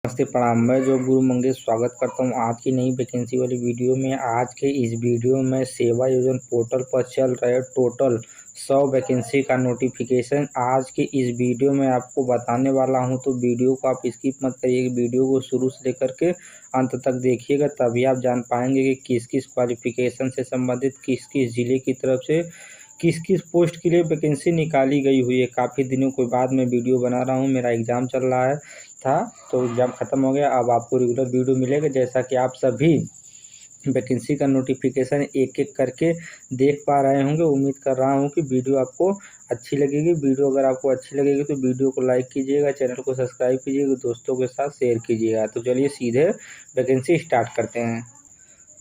नमस्ते प्रणाम। मैं जो गुरु मंगेश स्वागत करता हूँ आज की नई वैकेंसी वाली वीडियो में। आज के इस वीडियो में सेवा योजना पोर्टल पर चल रहे टोटल 100 वैकेंसी का नोटिफिकेशन आज के इस वीडियो में आपको बताने वाला हूँ। तो वीडियो को आप स्किप मत करिएगा, वीडियो को शुरू से लेकर के अंत तक देखिएगा, तभी आप जान पाएंगे कि किस किस क्वालिफिकेशन से संबंधित किस किस जिले की तरफ से किस किस पोस्ट के लिए वैकेंसी निकाली गई हुई है। काफ़ी दिनों के बाद मैं वीडियो बना रहा हूँ, मेरा एग्ज़ाम चल रहा है तो एग्ज़ाम ख़त्म हो गया। अब आपको रेगुलर वीडियो मिलेगा, जैसा कि आप सभी वैकेंसी का नोटिफिकेशन एक एक करके देख पा रहे होंगे। उम्मीद कर रहा हूँ कि वीडियो आपको अच्छी लगेगी। वीडियो अगर आपको अच्छी लगेगी तो वीडियो को लाइक कीजिएगा, चैनल को सब्सक्राइब कीजिएगा, दोस्तों के साथ शेयर कीजिएगा। तो चलिए सीधे वैकेंसी स्टार्ट करते हैं।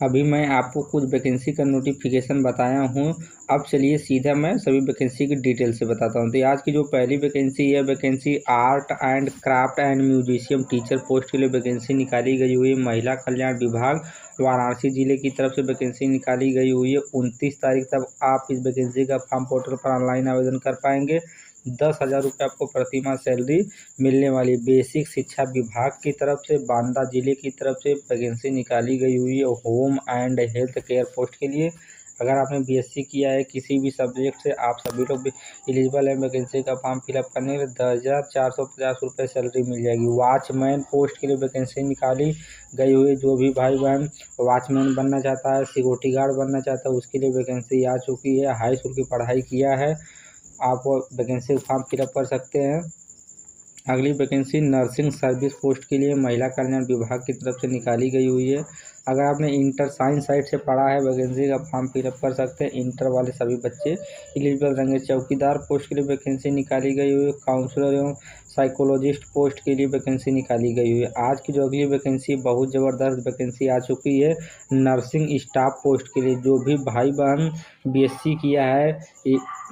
अभी मैं आपको कुछ वैकेंसी का नोटिफिकेशन बताया हूँ। अब चलिए सीधा मैं सभी वैकेंसी की डिटेल से बताता हूँ। तो आज की जो पहली वैकेंसी है, vacancy art and craft and musician teacher post के लिए वैकेंसी निकाली गई हुई है। महिला कल्याण विभाग वाराणसी जिले की तरफ से वैकेंसी निकाली गई हुई है। 29 तारीख तक आप इस वैकेंसी का फॉर्म पोर्टल पर ऑनलाइन आवेदन कर पाएंगे। 10,000 रुपये आपको प्रतिमाह सैलरी मिलने वाली। बेसिक शिक्षा विभाग की तरफ से बांदा जिले की तरफ से वैकेंसी निकाली गई हुई है home and health care post के लिए। अगर आपने बीएससी किया है किसी भी सब्जेक्ट से, आप सभी लोग भी एलिजिबल हैं वैकेंसी का फॉर्म फिलअप करने के लिए। 10,450 रुपये सैलरी मिल जाएगी। वॉचमैन पोस्ट के लिए वैकेंसी निकाली गई हुई है। जो भी भाई बहन वॉचमैन बनना चाहता है, सिक्योरिटी गार्ड बनना चाहता है, उसके लिए वैकेंसी आ चुकी है। हाई स्कूल की पढ़ाई किया है, आप वैकेंसी फॉर्म फिलअप कर सकते हैं। अगली वैकेंसी नर्सिंग सर्विस पोस्ट के लिए महिला कल्याण विभाग की तरफ से निकाली गई हुई है। अगर आपने इंटर साइंस साइड से पढ़ा है, वैकेंसी का फॉर्म फिलअप कर सकते हैं। इंटर वाले सभी बच्चे एलिजिबल रहेंगे। चौकीदार पोस्ट के लिए वैकेंसी निकाली गई हुई है। काउंसलर एवं साइकोलॉजिस्ट पोस्ट के लिए वैकेंसी निकाली गई हुई है। आज की जो अगली वैकेंसी बहुत ज़बरदस्त वैकेंसी आ चुकी है नर्सिंग स्टाफ पोस्ट के लिए। जो भी भाई बहन बीएससी किया है,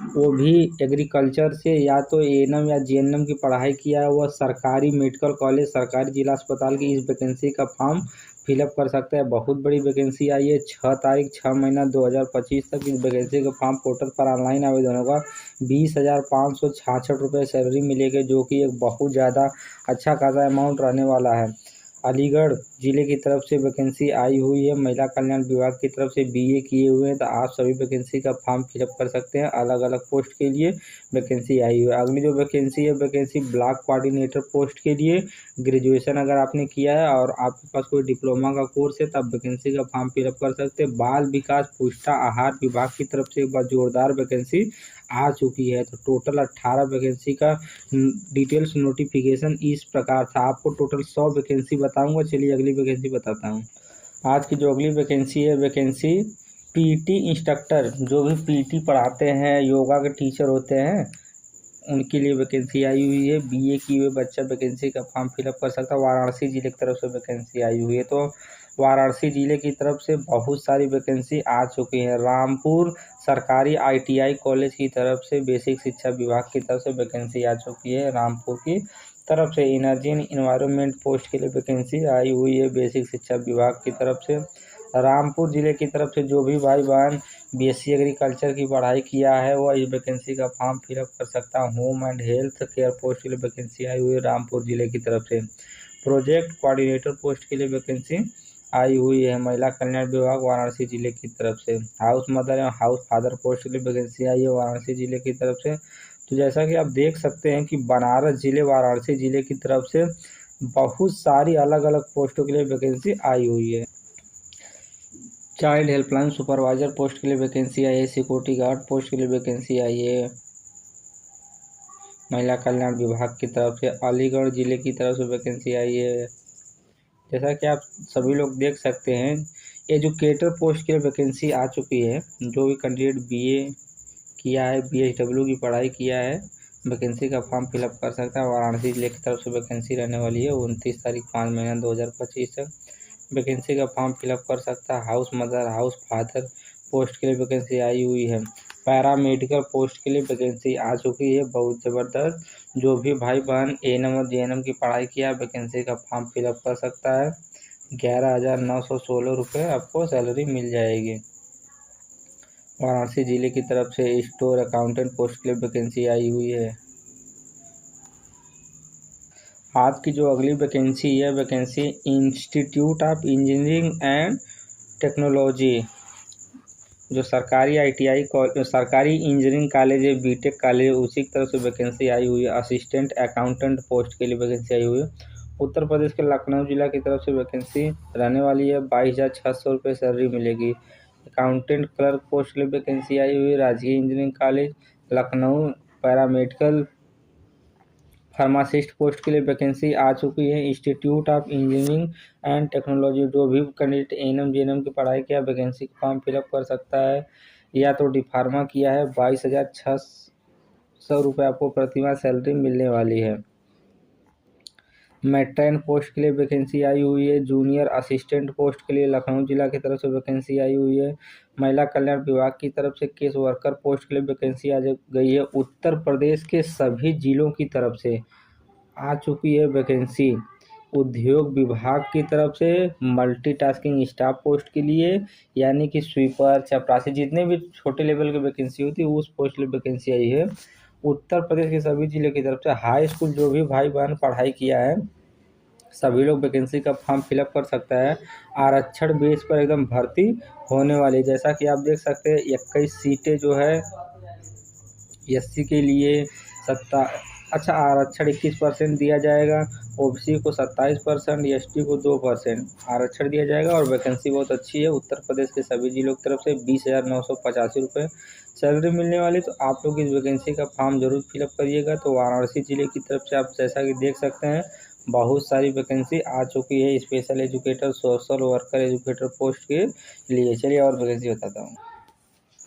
वो भी एग्रीकल्चर से या तो एएनएम या जीएनएम की पढ़ाई किया है, वह सरकारी मेडिकल कॉलेज सरकारी जिला अस्पताल की इस वैकेंसी का फॉर्म फिलअप कर सकते हैं। बहुत बड़ी वैकेंसी आई है। 6 तारीख 6 महीना 2025 तक इस वैकेंसी का फॉर्म पोर्टल पर ऑनलाइन आवेदन होगा। 20,566 रुपये सैलरी मिलेगी, जो कि एक बहुत ज़्यादा अच्छा खासा अमाउंट रहने वाला है। अलीगढ़ जिले की तरफ से वैकेंसी आई हुई है। महिला कल्याण विभाग की तरफ से बीए किए हुए हैं तो आप सभी वैकेंसी का फॉर्म फिलअप कर सकते हैं। अलग अलग पोस्ट के लिए वैकेंसी आई हुई है। अगली जो वैकेंसी है, वैकेंसी ब्लॉक कोऑर्डिनेटर पोस्ट के लिए। ग्रेजुएशन अगर आपने किया है और आपके पास कोई डिप्लोमा का कोर्स है, तब वैकेंसी का फॉर्म फिलअप कर सकते हैं। बाल विकास पुष्टा आहार विभाग की तरफ से एक बार जोरदार वैकेंसी आ चुकी है। तो टोटल 18 वैकेंसी का डिटेल्स नोटिफिकेशन इस प्रकार था। आपको टोटल 100 वैकेंसी बताऊंगा। चलिए अगली वैकेंसी बताता हूँ। आज की जो अगली वैकेंसी है, वैकेंसी पीटी इंस्ट्रक्टर, जो भी पीटी पढ़ाते हैं, योगा के टीचर होते हैं, उनके लिए वैकेंसी आई हुई है। बीए किए हुए बच्चा वैकेंसी का फॉर्म फिलअप कर सकता है। वाराणसी जिले की तरफ से वैकेंसी आई हुई है। तो वाराणसी जिले की तरफ से बहुत सारी वैकेंसी आ चुकी है। रामपुर सरकारी आईटीआई कॉलेज की तरफ से बेसिक शिक्षा विभाग की तरफ से वैकेंसी आ चुकी है। रामपुर की तरफ से एनर्जी एंड इन्वायरमेंट पोस्ट के लिए वैकेंसी आई हुई है बेसिक शिक्षा विभाग की तरफ से। रामपुर जिले की तरफ से जो भी भाई बहन बीएससी एग्रीकल्चर की पढ़ाई किया है, वह इस वैकेंसी का फॉर्म फिलअप कर सकता है। Home and health care post के लिए वैकेंसी आई हुई है रामपुर जिले की तरफ से। प्रोजेक्ट कोऑर्डिनेटर पोस्ट के लिए वैकेंसी आई हुई है महिला कल्याण विभाग वाराणसी जिले की तरफ से। हाउस मदर एवं हाउस फादर पोस्ट के लिए वैकेंसी आई है वाराणसी जिले की तरफ से। तो जैसा कि आप देख सकते हैं कि बनारस जिले वाराणसी जिले की तरफ से बहुत सारी अलग अलग पोस्टों के लिए वैकेंसी आई हुई है। चाइल्ड हेल्पलाइन सुपरवाइजर पोस्ट के लिए वैकेंसी आई है। सिक्योरिटी गार्ड पोस्ट के लिए वैकेंसी आई है महिला कल्याण विभाग की तरफ से। अलीगढ़ जिले की तरफ से वैकेंसी आई है। जैसा कि आप सभी लोग देख सकते हैं, एजुकेटर पोस्ट के लिए वैकेंसी आ चुकी है। जो भी कैंडिडेट बीए किया है, बीएसडब्ल्यू की पढ़ाई किया है, वैकेंसी का फॉर्म फिलअप कर सकता है। वाराणसी जिले की तरफ से वैकेंसी रहने वाली है। 29 तारीख 5 महीना 2025 तक वैकेंसी का फॉर्म फिलअप कर सकता है। House mother house father post के लिए वैकेंसी आई हुई है। पैरामेडिकल पोस्ट के लिए वैकेंसी आ चुकी है बहुत ज़बरदस्त। जो भी भाई बहन एएनएम और जीएनएम की पढ़ाई किया, वैकेंसी का फॉर्म फिलअप कर सकता है। 11,916 रुपये आपको सैलरी मिल जाएगी। वाराणसी जिले की तरफ से स्टोर अकाउंटेंट पोस्ट के लिए वैकेंसी आई हुई है। आज की जो अगली वैकेंसी है, vacancy institute of engineering and technology, जो सरकारी ITI सरकारी इंजीनियरिंग कॉलेज है, बीटेक कॉलेज, उसी की तरफ से वैकेंसी आई हुई है। असिस्टेंट अकाउंटेंट पोस्ट के लिए वैकेंसी आई हुई है। उत्तर प्रदेश के लखनऊ जिला की तरफ से वैकेंसी रहने वाली है। 22,600 रुपये सैलरी मिलेगी। अकाउंटेंट क्लर्क पोस्ट के लिए वैकेंसी आई हुई है। राजकीय engineering college Lucknow. Paramedical pharmacist post के लिए वैकेंसी आ चुकी है। Institute of engineering and technology, जो भी कैंडिडेट ANM JNM की पढ़ाई किया वैकेंसी का फॉर्म फिलअप कर सकता है, या तो डिफार्मा किया है। 22,600 रुपये आपको प्रतिमाह सैलरी मिलने वाली है। मेट्रेन पोस्ट के लिए वैकेंसी आई हुई है। जूनियर असिस्टेंट पोस्ट के लिए लखनऊ जिला की तरफ से वैकेंसी आई हुई है। महिला कल्याण विभाग की तरफ से केस वर्कर पोस्ट के लिए वैकेंसी आ गई है। उत्तर प्रदेश के सभी जिलों की तरफ से आ चुकी है वैकेंसी। उद्योग विभाग की तरफ से मल्टीटास्किंग स्टाफ पोस्ट के लिए, यानी कि स्वीपर, चपरासी, जितने भी छोटे लेवल की वैकेंसी होती है उस पोस्ट के लिए वैकेंसी आई है। उत्तर प्रदेश के सभी जिले की तरफ से हाई स्कूल जो भी भाई बहन पढ़ाई किया है सभी लोग वैकेंसी का फॉर्म फिलअप कर सकता है। आरक्षण बेस पर एकदम भर्ती होने वाली, जैसा कि आप देख सकते हैं 21 सीटें जो है SC के लिए आरक्षण 21% दिया जाएगा। OBC को 27%, ST को 2% आरक्षण दिया जाएगा और वैकेंसी बहुत अच्छी है। उत्तर प्रदेश के सभी जिलों की तरफ से 20,985 रुपये सैलरी मिलने वाली। तो आप लोग इस वैकेंसी का फॉर्म जरूर फिलअप करिएगा। तो वाराणसी जिले की तरफ से आप जैसा कि देख सकते हैं बहुत सारी वैकेंसी आ चुकी है special educator, social worker educator post के लिए। चलिए और वैकेंसी बताता हूँ।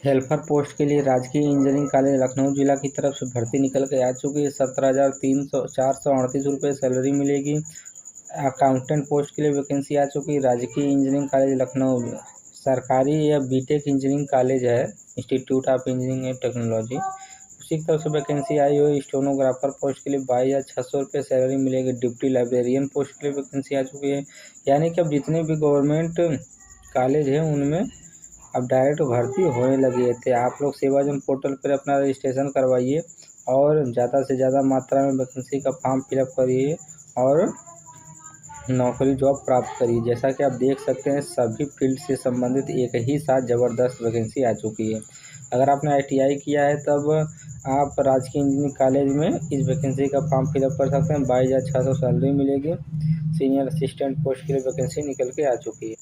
हेल्पर पोस्ट के लिए राजकीय इंजीनियरिंग कॉलेज लखनऊ जिला की तरफ से भर्ती निकल के आ चुकी है। 17,438 रुपये सैलरी मिलेगी। अकाउंटेंट पोस्ट के लिए वैकेंसी आ चुकी है। राजकीय इंजीनियरिंग कॉलेज लखनऊ सरकारी या बीटेक इंजीनियरिंग कॉलेज है, institute of engineering and technology, उसी की तरफ से वैकेंसी आई हुई। स्टेनोग्राफर पोस्ट के लिए 22,600 रुपये सैलरी मिलेगी। डिप्टी लाइब्रेरियन पोस्ट के लिए वैकेंसी आ चुकी है। यानी कि अब जितने भी गवर्नमेंट कॉलेज हैं उनमें अब डायरेक्ट भर्ती होने लगी है। तो आप लोग सेवाजन पोर्टल पर अपना रजिस्ट्रेशन करवाइए और ज़्यादा से ज़्यादा मात्रा में वैकेंसी का फॉर्म फिलअप करिए और नौकरी जॉब प्राप्त करिए। जैसा कि आप देख सकते हैं सभी फील्ड से संबंधित एक ही साथ ज़बरदस्त वैकेंसी आ चुकी है। अगर आपने ITI किया है तब आप राजकीय इंजीनियरिंग कॉलेज में इस वैकेंसी का फॉर्म फिलअप कर सकते हैं। 22,600 सैलरी मिलेगी। सीनियर असिस्टेंट पोस्ट के लिए वैकेंसी निकल के आ चुकी है।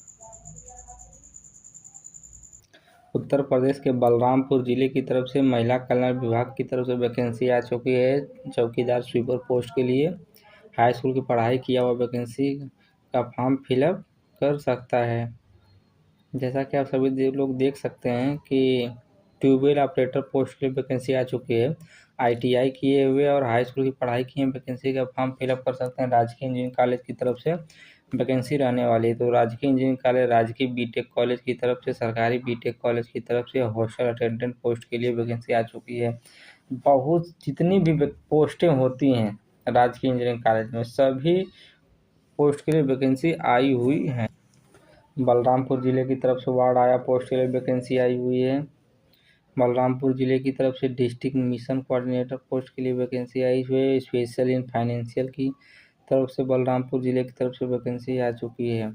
उत्तर प्रदेश के बलरामपुर जिले की तरफ से महिला कल्याण विभाग की तरफ से वैकेंसी आ चुकी है चौकीदार स्वीपर पोस्ट के लिए। हाई स्कूल की पढ़ाई किया हुआ वैकेंसी का फॉर्म फिलअप कर सकता है। जैसा कि आप सभी लोग देख सकते हैं कि ट्यूबवेल ऑपरेटर पोस्ट के लिए वैकेंसी आ चुकी है। ITI किए हुए और हाई स्कूल की पढ़ाई किए वैकेंसी का फॉर्म फिलअप कर सकते हैं। राजकीय इंजीनियरिंग कॉलेज की तरफ से वैकेंसी रहने वाली है। तो राजकीय इंजीनियरिंग कॉलेज, राजकीय बीटेक कॉलेज की तरफ से, सरकारी बीटेक कॉलेज की तरफ से हॉस्टल अटेंडेंट पोस्ट के लिए वैकेंसी आ चुकी है। बहुत जितनी भी पोस्टें होती हैं राजकीय इंजीनियरिंग कॉलेज में सभी पोस्ट के लिए वैकेंसी आई हुई है। बलरामपुर जिले की तरफ से वार्ड आया पोस्ट के लिए वैकेंसी आई हुई है। बलरामपुर जिले की तरफ से डिस्ट्रिक्ट मिशन कोऑर्डिनेटर पोस्ट के लिए वैकेंसी आई हुई है। स्पेशल इन फाइनेंशियल की तरफ से बलरामपुर जिले की तरफ से वैकेंसी आ चुकी है।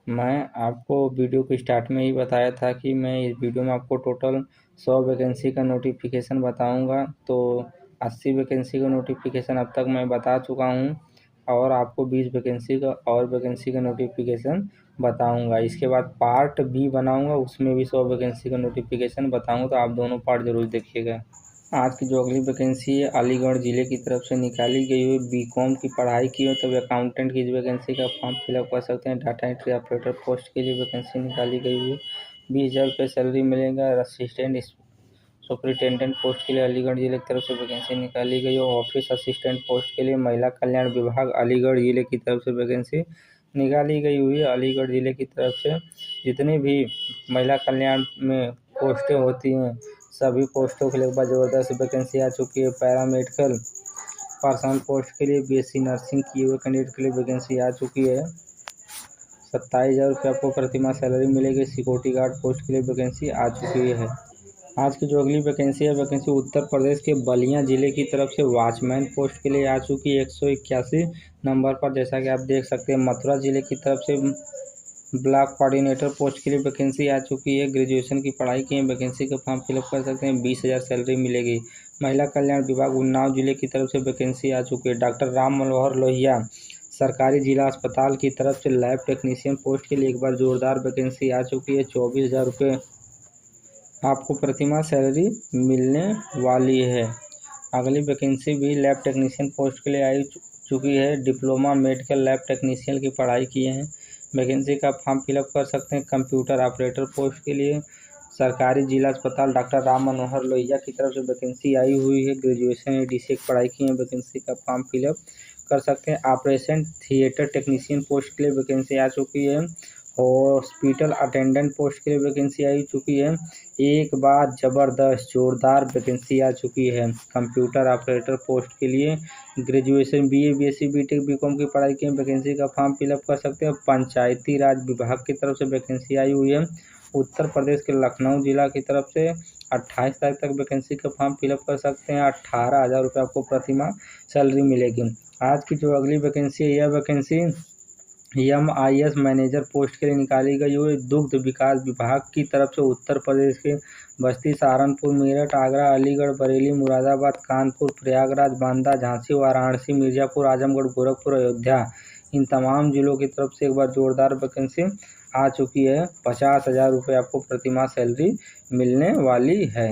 मैं आपको वीडियो के स्टार्ट में ही बताया था कि मैं इस वीडियो में आपको टोटल 100 वैकेंसी का नोटिफिकेशन बताऊंगा। तो 80 वैकेंसी का नोटिफिकेशन अब तक मैं बता चुका हूं और आपको 20 वैकेंसी का और वैकेंसी का नोटिफिकेशन बताऊंगा। इसके बाद पार्ट B बनाऊंगा, उसमें भी 100 वैकेंसी का नोटिफिकेशन बताऊंगा। तो आप दोनों पार्ट जरूर देखिएगा। आज की जो अगली वैकेंसी है अलीगढ़ जिले की तरफ से निकाली गई हुई। BCom की पढ़ाई की हो तब अकाउंटेंट की इस वैकेंसी का फॉर्म फिलअप कर सकते हैं। डाटा एंट्री ऑपरेटर पोस्ट के लिए वैकेंसी निकाली गई हुई है। 20,000 रुपये सैलरी मिलेगा। असिस्टेंट सुपरिटेंडेंट पोस्ट के लिए अलीगढ़ जिले की तरफ से वैकेंसी निकाली गई है। ऑफिस असिस्टेंट पोस्ट के लिए महिला कल्याण विभाग अलीगढ़ जिले की तरफ से वैकेंसी निकाली गई हुई है। अलीगढ़ जिले की तरफ से जितनी भी महिला कल्याण में पोस्टें होती हैं सभी पोस्टों के लिए एक बार ज़बरदस्त वैकेंसी आ चुकी है। पैरामेडिकल पर्सनल पोस्ट के लिए BSc नर्सिंग किए हुए कैंडिडेट के लिए वैकेंसी आ चुकी है। 27,000 रुपये आपको प्रतिमाह सैलरी मिलेगी। सिक्योरिटी गार्ड पोस्ट के लिए वैकेंसी आ चुकी है। आज की जो अगली वैकेंसी है, वैकेंसी उत्तर प्रदेश के बलिया जिले की तरफ से वॉचमैन पोस्ट के लिए आ चुकी है 181 नंबर पर। जैसा कि आप देख सकते हैं, मथुरा जिले की तरफ से ब्लॉक कोऑर्डिनेटर पोस्ट के लिए वैकेंसी आ चुकी है। ग्रेजुएशन की पढ़ाई की है, वैकेंसी का फॉर्म फिलअप कर सकते हैं, 20,000 सैलरी मिलेगी। महिला कल्याण विभाग उन्नाव जिले की तरफ से वैकेंसी आ चुकी है। डॉक्टर राम मनोहर लोहिया सरकारी जिला अस्पताल की तरफ से लैब टेक्नीशियन पोस्ट के लिए एक बार जोरदार वैकेंसी आ चुकी है। 24,000 रुपये आपको प्रतिमाह सैलरी मिलने वाली है। अगली वैकेंसी भी लैब टेक्नीशियन पोस्ट के लिए आई चुकी है। डिप्लोमा मेडिकल लैब टेक्नीशियन की पढ़ाई किए हैं, वैकेंसी का फॉर्म फिलअप कर सकते हैं। कंप्यूटर ऑपरेटर पोस्ट के लिए सरकारी जिला अस्पताल डॉक्टर राम मनोहर लोहिया की तरफ से वैकेंसी आई हुई है। ग्रेजुएशन एडीसी की पढ़ाई की है, वैकेंसी का फॉर्म फिलअप कर सकते हैं। ऑपरेशन थिएटर टेक्नीशियन पोस्ट के लिए वैकेंसी आ चुकी है। हॉस्पिटल अटेंडेंट पोस्ट के लिए वैकेंसी आई चुकी है। एक बार ज़बरदस्त जोरदार वैकेंसी आ चुकी है। कंप्यूटर ऑपरेटर पोस्ट के लिए graduation BA BSc BTech BCom की पढ़ाई की वैकेंसी का फॉर्म फिलअप कर सकते हैं। पंचायती राज विभाग की तरफ से वैकेंसी आई हुई है। उत्तर प्रदेश के लखनऊ जिला की तरफ से 28 तारीख तक वैकेंसी का फॉर्म फिलअप कर सकते हैं। 18,000 रुपये आपको प्रतिमाह सैलरी मिलेगी। आज की जो अगली वैकेंसी है, यह वैकेंसी MIS मैनेजर पोस्ट के लिए निकाली गई हुई। दुग्ध विकास विभाग की तरफ से उत्तर प्रदेश के बस्ती, सहारनपुर, मेरठ, आगरा, अलीगढ़, बरेली, मुरादाबाद, कानपुर, प्रयागराज, बांदा, झांसी, वाराणसी, मिर्ज़ापुर, आजमगढ़, गोरखपुर, अयोध्या, इन तमाम जिलों की तरफ से एक बार जोरदार वैकेंसी आ चुकी है। 50,000 रुपये आपको प्रतिमाह सैलरी मिलने वाली है।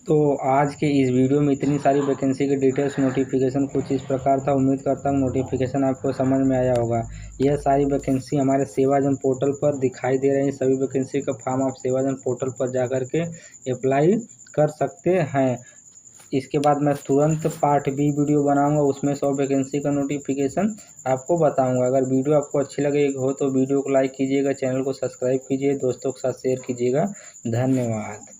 तो आज के इस वीडियो में इतनी सारी वैकेंसी के डिटेल्स, नोटिफिकेशन कुछ इस प्रकार था। उम्मीद करता हूँ नोटिफिकेशन आपको समझ में आया होगा। यह सारी वैकेंसी हमारे सेवाजन पोर्टल पर दिखाई दे रही हैं। सभी वैकेंसी का फॉर्म आप सेवाजन पोर्टल पर जा कर के अप्लाई कर सकते हैं। इसके बाद मैं तुरंत पार्ट बी वीडियो बनाऊंगा, उसमें 100 वैकेंसी का नोटिफिकेशन आपको बताऊंगा। अगर वीडियो आपको अच्छी लगे हो तो वीडियो को लाइक कीजिएगा, चैनल को सब्सक्राइब कीजिए, दोस्तों के साथ शेयर कीजिएगा। धन्यवाद।